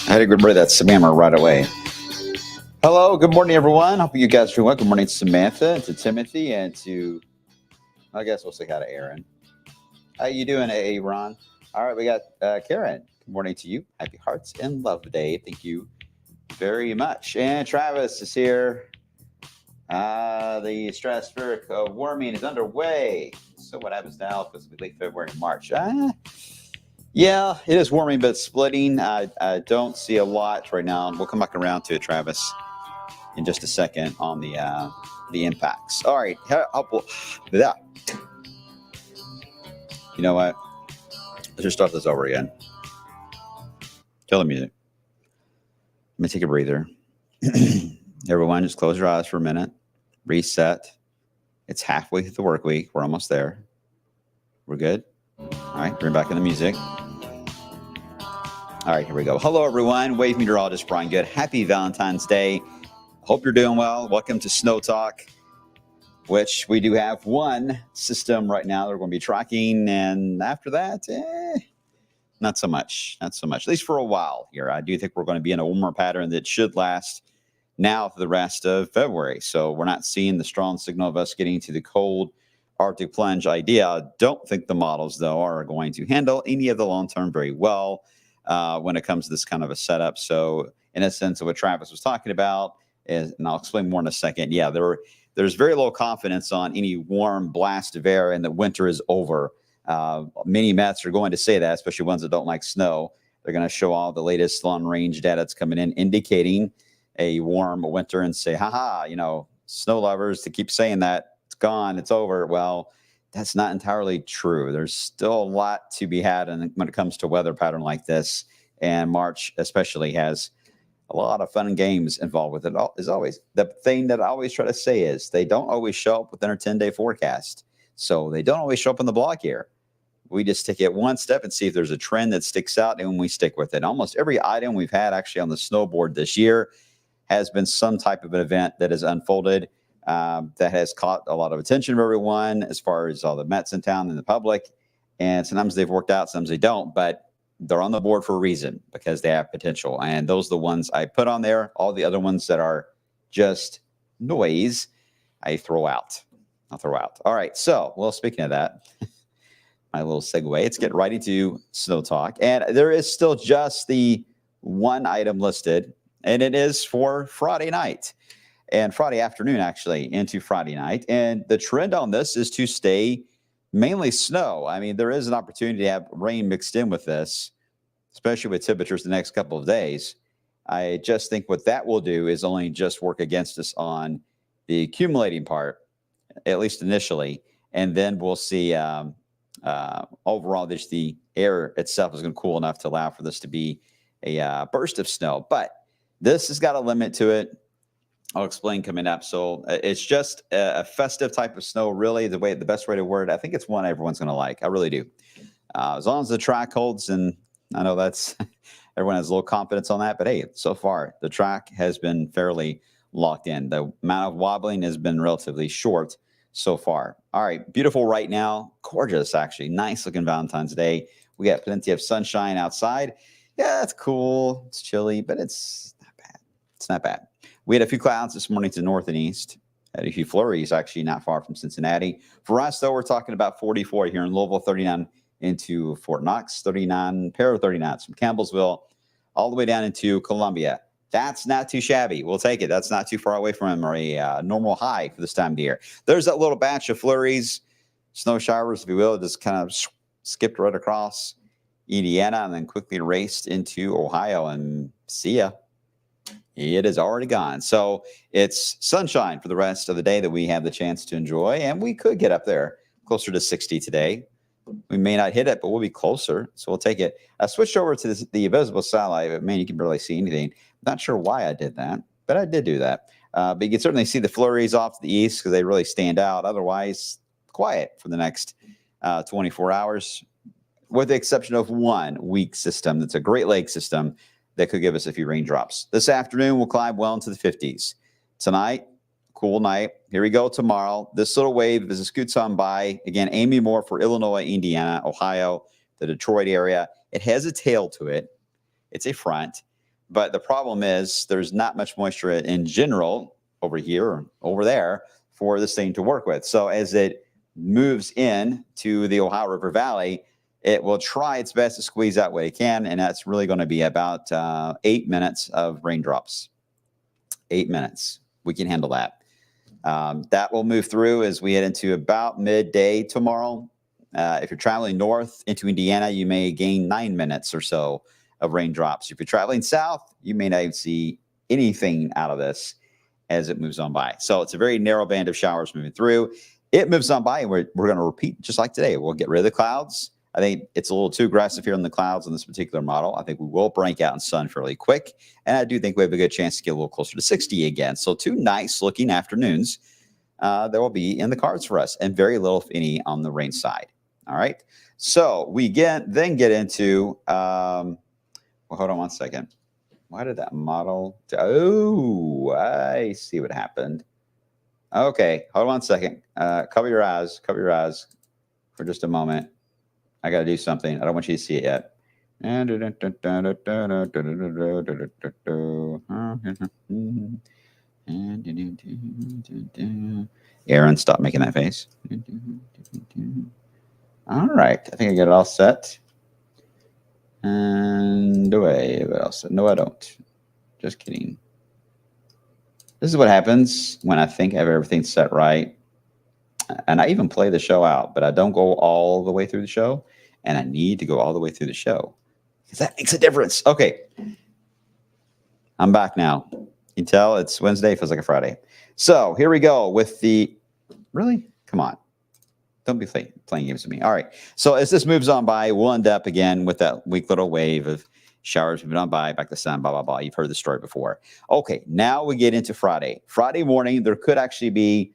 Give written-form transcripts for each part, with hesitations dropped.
I had to get rid of that spammer right away. Hello, good morning, everyone. Hope you guys are doing well. Good morning to Samantha, to Timothy, and to, I guess we'll say hi to Aaron. How you doing, Ron? All right, we got Karen. Good morning to you. Happy Hearts and Love Day. Thank you very much. And Travis is here. The stratospheric warming is underway. So what happens now? Because we late February and March. Yeah, it is warming, but it's splitting. I don't see a lot right now. We'll come back around to it, Travis, in just a second on the impacts. All right. You know what? Let's just start this over again. Kill the music. Let me take a breather. Everyone, just close your eyes for a minute. Reset. It's halfway through the work week. We're almost there. We're good? All right. Bring back in the music. All right, here we go. Hello, everyone. Wave meteorologist Brian Good. Happy Valentine's Day. Hope you're doing well. Welcome to SnowTALK, which we do have one system right now that we're going to be tracking. And after that, not so much. Not so much, at least for a while here. I do think we're going to be in a warmer pattern that should last now for the rest of February. So we're not seeing the strong signal of us getting to the cold Arctic plunge idea. I don't think the models, though, are going to handle any of the long-term very well when it comes to this kind of a setup. So in a sense of what Travis was talking about, and I'll explain more in a second, yeah, there's very low confidence on any warm blast of air and that winter is over. Many Mets are going to say that, especially ones that don't like snow. They're going to show all the latest long-range data that's coming in, indicating a warm winter and say, snow lovers, to keep saying that, it's gone, it's over. Well, that's not entirely true. There's still a lot to be had when it comes to weather pattern like this. And March especially has a lot of fun and games involved with it. As always, the thing that I always try to say is they don't always show up within our 10-day forecast. So they don't always show up in the blog here. We just take it one step and see if there's a trend that sticks out, and we stick with it. Almost every item we've had actually on the snowboard this year has been some type of an event that has unfolded that has caught a lot of attention of everyone as far as all the Mets in town and the public. And sometimes they've worked out, sometimes they don't, but they're on the board for a reason because they have potential. And those are the ones I put on there. All the other ones that are just noise, I'll throw out. All right. So, well, speaking of that, my little segue. Let's get right into SnowTALK. And there is still just the one item listed, and it is for Friday night and Friday afternoon, actually, into Friday night. And the trend on this is to stay mainly snow. I mean, there is an opportunity to have rain mixed in with this, especially with temperatures the next couple of days. I just think what that will do is only just work against us on the accumulating part, at least initially. And then we'll see overall, the air itself is going to cool enough to allow for this to be a burst of snow. But this has got a limit to it. I'll explain coming up. So it's just a festive type of snow, really, the best way to word it. I think it's one everyone's going to like. I really do. As long as the track holds, and I know that's everyone has a little confidence on that. But hey, so far, the track has been fairly locked in. The amount of wobbling has been relatively short so far. All right, beautiful right now. Gorgeous, actually. Nice looking Valentine's Day. We got plenty of sunshine outside. Yeah, it's cool. It's chilly, but it's not bad. It's not bad. We had a few clouds this morning to the north and east. Had a few flurries, actually, not far from Cincinnati. For us, though, we're talking about 44 here in Louisville, 39 into Fort Knox, 39, pair of 39s from Campbellsville, all the way down into Columbia. That's not too shabby. We'll take it. That's not too far away from a normal high for this time of the year. There's that little batch of flurries, snow showers, if you will, just kind of skipped right across Indiana and then quickly raced into Ohio, and see ya. It is already gone. So it's sunshine for the rest of the day that we have the chance to enjoy, and we could get up there closer to 60 today. We may not hit it, but we'll be closer, so we'll take it. I switched over to the visible satellite, but man, you can barely see anything. Not sure why I did that, but I did do that. But you can certainly see the flurries off to the east because they really stand out. Otherwise, quiet for the next 24 hours, with the exception of one weak system. That's a Great Lakes system that could give us a few raindrops. This afternoon, we'll climb well into the 50s. Tonight, cool night. Here we go tomorrow. This little wave, as it scoots on by, again, aiming more for Illinois, Indiana, Ohio, the Detroit area. It has a tail to it. It's a front. But the problem is there's not much moisture in general over here or over there for this thing to work with. So as it moves in to the Ohio River Valley, it will try its best to squeeze out what it can, and that's really going to be about 8 minutes of raindrops. 8 minutes. We can handle that. That will move through as we head into about midday tomorrow. If you're traveling north into Indiana, you may gain 9 minutes or so of raindrops. If you're traveling south, you may not even see anything out of this as it moves on by. So it's a very narrow band of showers moving through. It moves on by, and we're going to repeat just like today. We'll get rid of the clouds. I think it's a little too aggressive here in the clouds on this particular model. I think we will break out in sun fairly quick, and I do think we have a good chance to get a little closer to 60 again. So 2 nice-looking afternoons that will be in the cards for us, and very little, if any, on the rain side. All right? So we then get into well, hold on one second. Why did that model? Oh, I see what happened. Okay, hold on one second. Cover your eyes for just a moment. I got to do something. I don't want you to see it yet. Aaron, stop making that face. All right. I think I got it all set. And away. What else? No, I don't. Just kidding. This is what happens when I think I have everything set right. And I even play the show out, but I don't go all the way through the show. And I need to go all the way through the show because that makes a difference. Okay. I'm back now. You can tell it's Wednesday. Feels like a Friday. So here we go with the, really? Come on. Don't be playing games with me. All right. So as this moves on by, we'll end up again with that weak little wave of showers moving on by, back to sun, blah, blah, blah. You've heard the story before. Okay. Now we get into Friday. Friday morning, there could actually be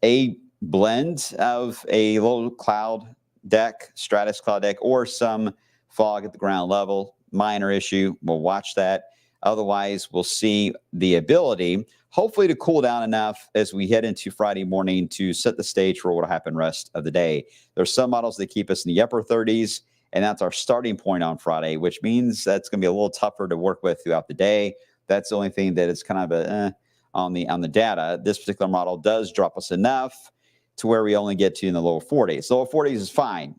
a blend of a little cloud deck, stratus cloud deck, or some fog at the ground level. Minor issue. We'll watch that. Otherwise, we'll see the ability, hopefully, to cool down enough as we head into Friday morning to set the stage for what will happen rest of the day. There's some models that keep us in the upper 30s, and that's our starting point on Friday, which means that's going to be a little tougher to work with throughout the day. That's the only thing that is kind of on the data. This particular model does drop us enough to where we only get to in the lower 40s. Lower 40s is fine.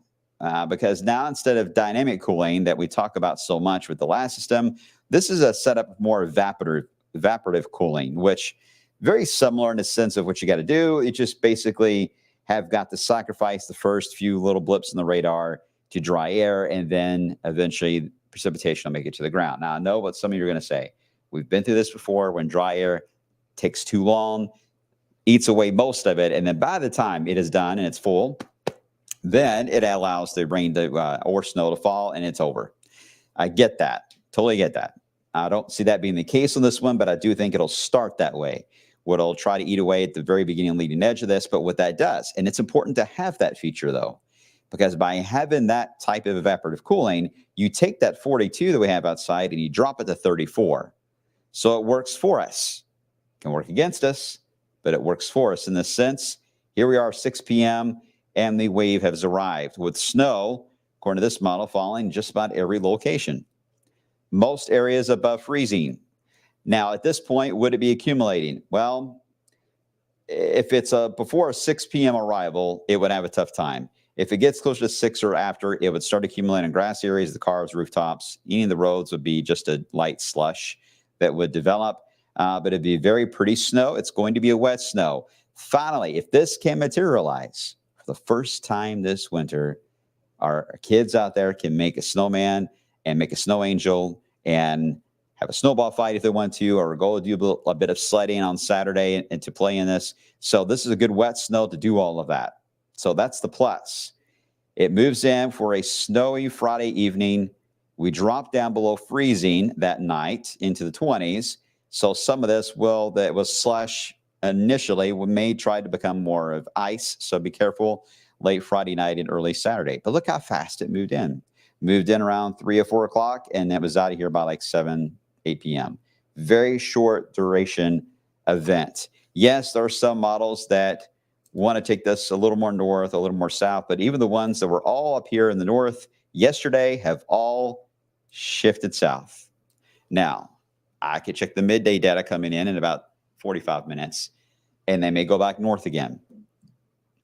because now instead of dynamic cooling that we talk about so much with the last system, this is a setup of more evaporative cooling, which very similar in the sense of what you got to do. It just basically have got to sacrifice the first few little blips in the radar to dry air, and then eventually precipitation will make it to the ground. Now, I know what some of you are going to say. We've been through this before when dry air takes too long, eats away most of it, and then by the time it is done and it's full, then it allows the rain to, or snow to fall, and it's over. I get that. Totally get that. I don't see that being the case on this one, but I do think it'll start that way. What it'll try to eat away at the very beginning leading edge of this, but what that does, and it's important to have that feature though, because by having that type of evaporative cooling, you take that 42 that we have outside and you drop it to 34. So it works for us. It can work against us, but it works for us in this sense. Here we are, 6 p.m., and the wave has arrived with snow, according to this model, falling just about every location. Most areas above freezing. Now, at this point, would it be accumulating? Well, if it's before a 6 p.m. arrival, it would have a tough time. If it gets closer to 6 or after, it would start accumulating in grass areas, the cars, rooftops. Any of the roads would be just a light slush that would develop. But it'd be very pretty snow. It's going to be a wet snow. Finally, if this can materialize for the first time this winter, our kids out there can make a snowman and make a snow angel and have a snowball fight if they want to, or go do a bit of sledding on Saturday and to play in this. So this is a good wet snow to do all of that. So that's the plus. It moves in for a snowy Friday evening. We drop down below freezing that night into the 20s. So some of this that was slush initially may try to become more of ice. So be careful late Friday night and early Saturday. But look how fast it moved in. Moved in around 3 or 4 o'clock, and it was out of here by like 7, 8 p.m. Very short duration event. Yes, there are some models that want to take this a little more north, a little more south, but even the ones that were all up here in the north yesterday have all shifted south. Now, I could check the midday data coming in about 45 minutes, and they may go back north again.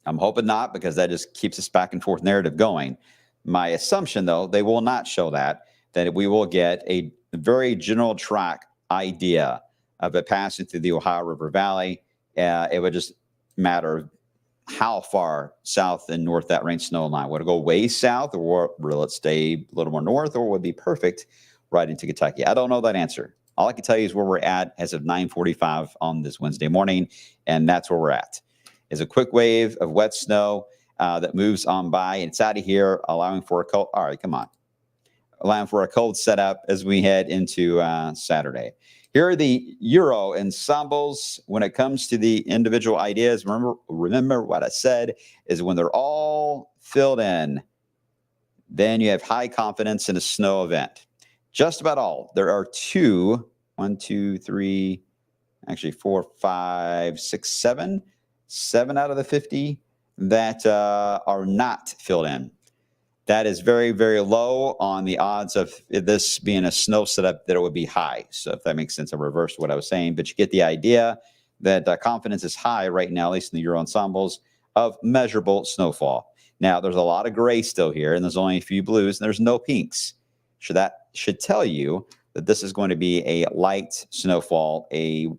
I'm hoping not, because that just keeps this back and forth narrative going. My assumption, though, they will not show that we will get a very general track idea of it passing through the Ohio River Valley. It would just matter how far south and north that rain snow line. Would it go way south, or will it stay a little more north, or would it be perfect right into Kentucky? I don't know that answer. All I can tell you is where we're at as of 9:45 on this Wednesday morning, and that's where we're at. Is a quick wave of wet snow that moves on by, and it's out of here, allowing for a cold. All right, come on. Allowing for a cold setup as we head into Saturday. Here are the Euro ensembles. When it comes to the individual ideas, remember what I said is when they're all filled in, then you have high confidence in a snow event. Just about all. There are 1, 2, 3, actually 4, 5, 6, 7 out of the 50 that are not filled in. That is very, very low on the odds of this being a snow setup that it would be high. So if that makes sense, I reversed what I was saying. But you get the idea that confidence is high right now, at least in the Euro ensembles, of measurable snowfall. Now, there's a lot of gray still here, and there's only a few blues, and there's no pinks. So that should tell you that this is going to be a light snowfall, a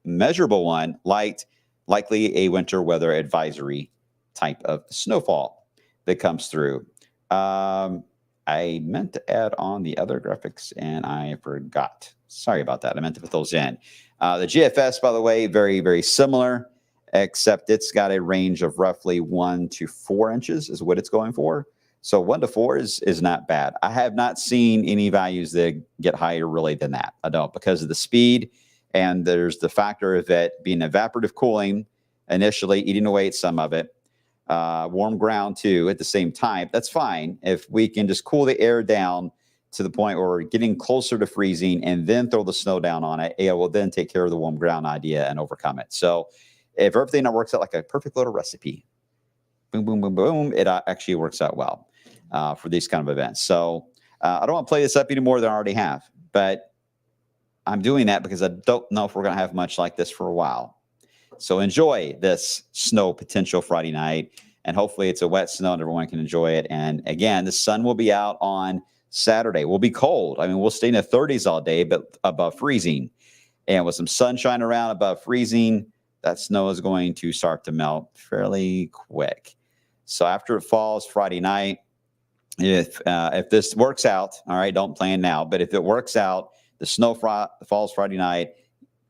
measurable one, light, likely a winter weather advisory type of snowfall that comes through. I meant to add on the other graphics and I forgot. Sorry about that. I meant to put those in. The GFS, by the way, very, very similar, except it's got a range of roughly 1 to 4 inches is what it's going for. So 1 to 4 is not bad. I have not seen any values that get higher really than that. I don't, because of the speed, and there's the factor of it being evaporative cooling initially, eating away at some of it. Warm ground too at the same time. That's fine if we can just cool the air down to the point where we're getting closer to freezing and then throw the snow down on it. It will then take care of the warm ground idea and overcome it. So if everything works out like a perfect little recipe, boom, boom, boom, boom, it actually works out well for these kind of events. So I don't want to play this up any more than I already have, but I'm doing that because I don't know if we're going to have much like this for a while. So enjoy this snow potential Friday night. and hopefully it's a wet snow and everyone can enjoy it. And again, the sun will be out on Saturday. We'll be cold. I mean, we'll stay in the 30s all day, but above freezing. And with some sunshine around above freezing, that snow is going to start to melt fairly quick. So after it falls Friday night, if this works out, all right, don't plan now, but if it works out, the snow falls Friday night,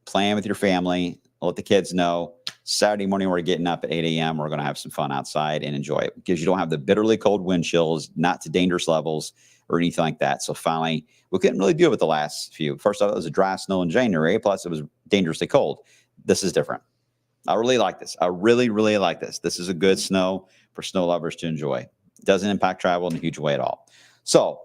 plan with your family, let the kids know. Saturday morning, we're getting up at 8 a.m. We're going to have some fun outside and enjoy it because you don't have the bitterly cold wind chills, not to dangerous levels or anything like that. So finally, we couldn't really do it with the last few. First off, it was a dry snow in January, plus it was dangerously cold. This is different. I really like this. I really, really like this. This is a good snow for snow lovers to enjoy. It doesn't impact travel in a huge way at all. So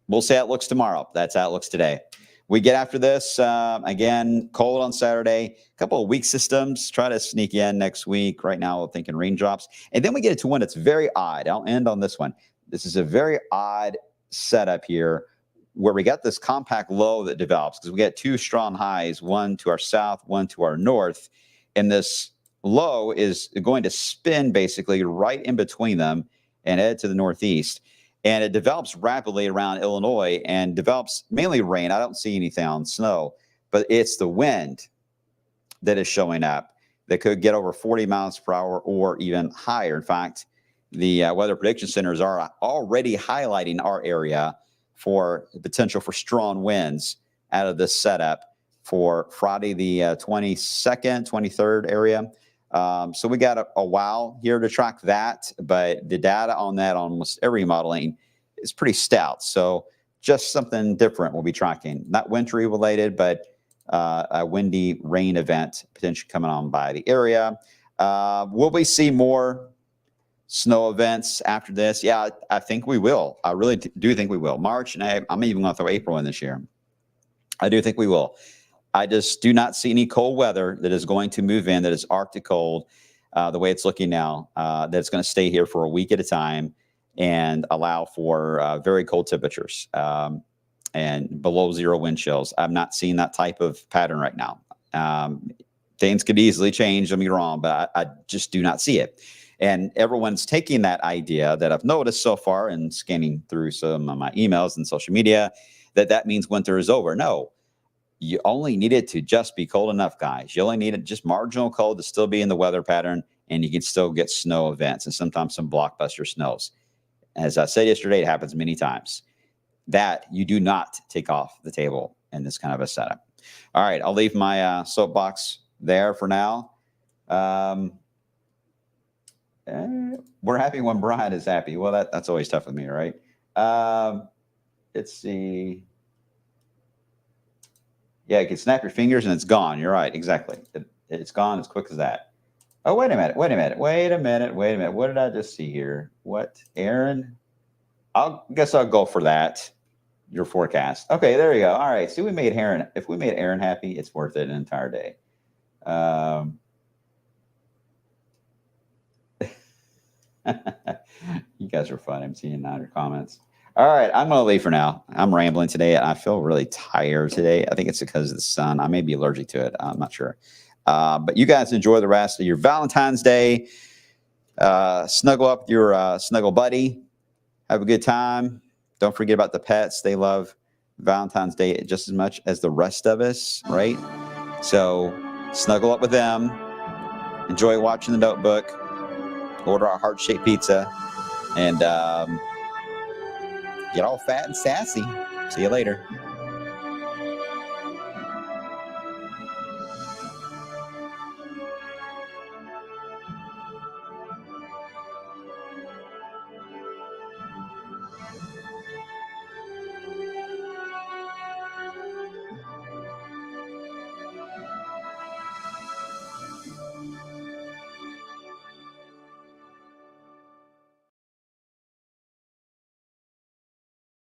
we'll see how it looks tomorrow. That's how it looks today. We get after this, again, cold on Saturday, a couple of weak systems, try to sneak in next week. Right now, we're thinking raindrops. And then we get into one that's very odd. I'll end on this one. This is a very odd setup here where we got this compact low that develops because we get two strong highs, one to our south, one to our north. And this low is going to spin basically right in between them and head to the northeast. And it develops rapidly around Illinois and develops mainly rain. I don't see anything on snow, but it's the wind that is showing up that could get over 40 miles per hour or even higher. In fact, the Weather Prediction Centers are already highlighting our area for the potential for strong winds out of this setup for Friday, the 22nd, 23rd area. So we got a while here to track that, but the data on that on almost every modeling is pretty stout. So just something different we'll be tracking. Not wintry related, but a windy rain event potentially coming on by the area. Will we see more snow events after this? Yeah, I think we will. I really do think we will. March, and I'm even going to throw April in this year. I do think we will. I just do not see any cold weather that is going to move in, that is Arctic cold, the way it's looking now, that's going to stay here for a week at a time and allow for very cold temperatures and below zero wind chills. I'm not seeing that type of pattern right now. Things could easily change, don't get me wrong, but I just do not see it. And everyone's taking that idea that I've noticed so far and scanning through some of my emails and social media that means winter is over. No. You only need it to just be cold enough, guys. You only need it just marginal cold to still be in the weather pattern, and you can still get snow events and sometimes some blockbuster snows. As I said yesterday, it happens many times. That you do not take off the table in this kind of a setup. All right, I'll leave my soapbox there for now. We're happy when Brian is happy. Well, that's always tough with me, right? Let's see. Yeah, you can snap your fingers and it's gone. You're right. Exactly. It's gone as quick as that. Oh, wait a minute. What did I just see here? What? Aaron? I guess I'll go for that. Your forecast. Okay, there you go. All right. See, we made Aaron. If we made Aaron happy, it's worth it an entire day. You guys are fun. I'm seeing now your comments. All right, I'm going to leave for now. I'm rambling today. I feel really tired today. I think it's because of the sun. I may be allergic to it. I'm not sure. But you guys enjoy the rest of your Valentine's Day. Snuggle up with your snuggle buddy. Have a good time. Don't forget about the pets. They love Valentine's Day just as much as the rest of us, right? So snuggle up with them. Enjoy watching The Notebook. Order our heart-shaped pizza. And get all fat and sassy. See you later.